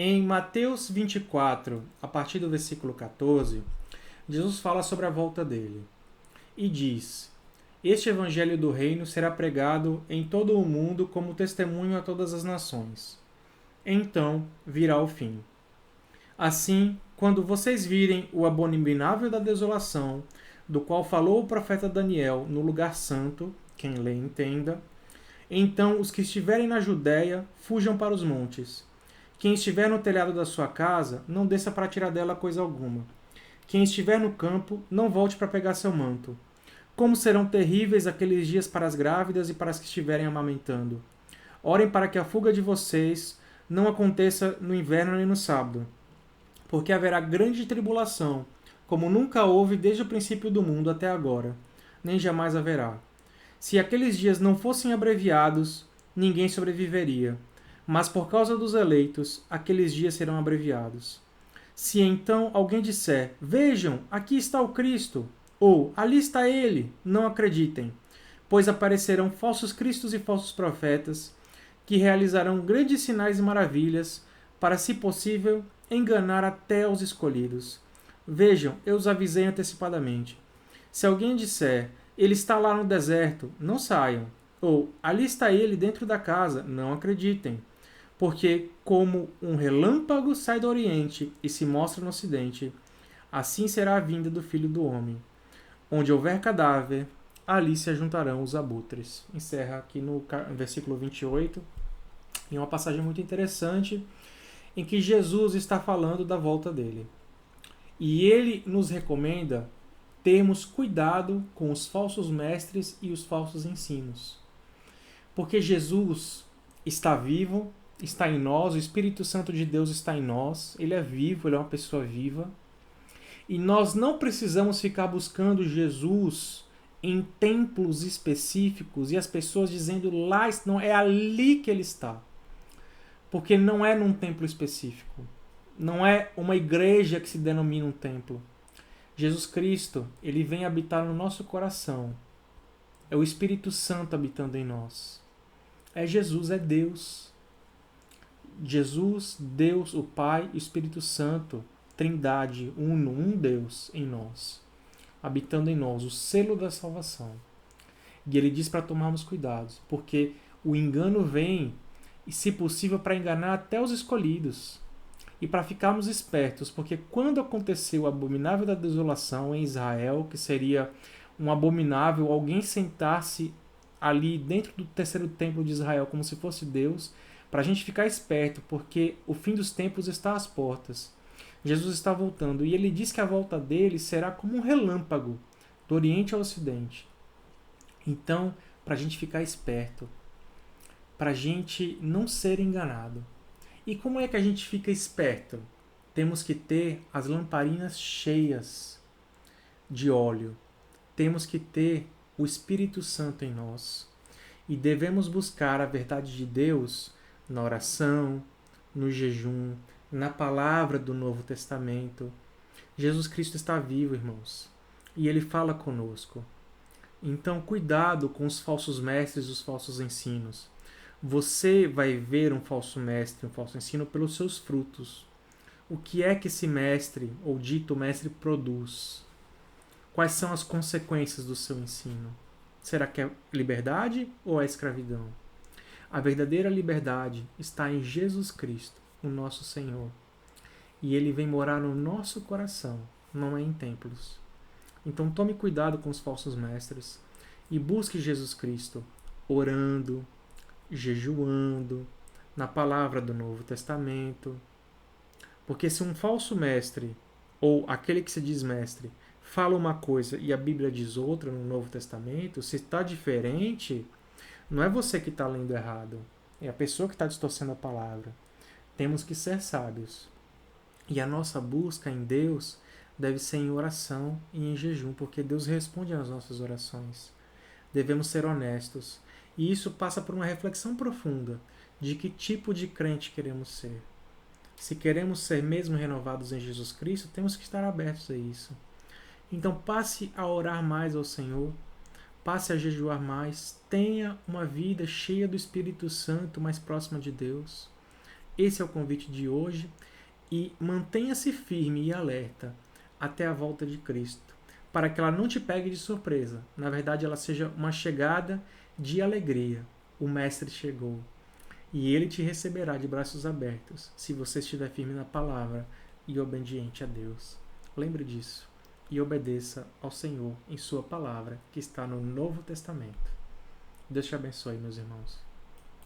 Em Mateus 24, a partir do versículo 14, Jesus fala sobre a volta dele e diz: Este evangelho do reino será pregado em todo o mundo como testemunho a todas as nações. Então virá o fim. Assim, quando vocês virem o abominável da desolação, do qual falou o profeta Daniel no lugar santo, quem lê entenda, então os que estiverem na Judéia fujam para os montes. Quem estiver no telhado da sua casa, não desça para tirar dela coisa alguma. Quem estiver no campo, não volte para pegar seu manto. Como serão terríveis aqueles dias para as grávidas e para as que estiverem amamentando. Orem para que a fuga de vocês não aconteça no inverno nem no sábado, porque haverá grande tribulação, como nunca houve desde o princípio do mundo até agora, nem jamais haverá. Se aqueles dias não fossem abreviados, ninguém sobreviveria. Mas por causa dos eleitos, aqueles dias serão abreviados. Se então alguém disser: Vejam, aqui está o Cristo, ou ali está ele, não acreditem, pois aparecerão falsos cristos e falsos profetas, que realizarão grandes sinais e maravilhas, para, se possível, enganar até os escolhidos. Vejam, eu os avisei antecipadamente. Se alguém disser: Ele está lá no deserto, não saiam, ou ali está ele dentro da casa, não acreditem. Porque, como um relâmpago sai do Oriente e se mostra no Ocidente, assim será a vinda do Filho do Homem. Onde houver cadáver, ali se ajuntarão os abutres. Encerra aqui no versículo 28, em uma passagem muito interessante, em que Jesus está falando da volta dele. E ele nos recomenda termos cuidado com os falsos mestres e os falsos ensinos. Porque Jesus está vivo, está em nós, o Espírito Santo de Deus está em nós, ele é vivo, ele é uma pessoa viva. E nós não precisamos ficar buscando Jesus em templos específicos e as pessoas dizendo lá, não é ali que ele está. Porque não é num templo específico. Não é uma igreja que se denomina um templo. Jesus Cristo, ele vem habitar no nosso coração. É o Espírito Santo habitando em nós. É Jesus, é Deus. Jesus, Deus, o Pai e o Espírito Santo, Trindade, uno, um Deus em nós, habitando em nós, o selo da salvação. E ele diz para tomarmos cuidados, porque o engano vem, e se possível, para enganar até os escolhidos. E para ficarmos espertos, porque quando aconteceu o abominável da desolação em Israel, que seria um abominável alguém sentar-se ali dentro do terceiro templo de Israel como se fosse Deus, para a gente ficar esperto, porque o fim dos tempos está às portas. Jesus está voltando e ele diz que a volta dele será como um relâmpago do Oriente ao Ocidente. Então, para a gente ficar esperto, para a gente não ser enganado. E como é que a gente fica esperto? Temos que ter as lamparinas cheias de óleo. Temos que ter o Espírito Santo em nós. E devemos buscar a verdade de Deus na oração, no jejum, na palavra do Novo Testamento. Jesus Cristo está vivo, irmãos, e ele fala conosco. Então, cuidado com os falsos mestres e os falsos ensinos. Você vai ver um falso mestre, um falso ensino pelos seus frutos. O que é que esse mestre, ou dito mestre, produz? Quais são as consequências do seu ensino? Será que é liberdade ou é escravidão? A verdadeira liberdade está em Jesus Cristo, o nosso Senhor. E ele vem morar no nosso coração, não é em templos. Então tome cuidado com os falsos mestres e busque Jesus Cristo, orando, jejuando, na palavra do Novo Testamento. Porque se um falso mestre, ou aquele que se diz mestre, fala uma coisa e a Bíblia diz outra no Novo Testamento, se está diferente, não é você que está lendo errado, é a pessoa que está distorcendo a palavra. Temos que ser sábios. E a nossa busca em Deus deve ser em oração e em jejum, porque Deus responde às nossas orações. Devemos ser honestos. E isso passa por uma reflexão profunda de que tipo de crente queremos ser. Se queremos ser mesmo renovados em Jesus Cristo, temos que estar abertos a isso. Então passe a orar mais ao Senhor, passe a jejuar mais, tenha uma vida cheia do Espírito Santo, mais próxima de Deus. Esse é o convite de hoje e mantenha-se firme e alerta até a volta de Cristo, para que ela não te pegue de surpresa. Na verdade, ela seja uma chegada de alegria. O Mestre chegou e ele te receberá de braços abertos, se você estiver firme na palavra e obediente a Deus. Lembre disso e obedeça ao Senhor em sua palavra, que está no Novo Testamento. Deus te abençoe, meus irmãos.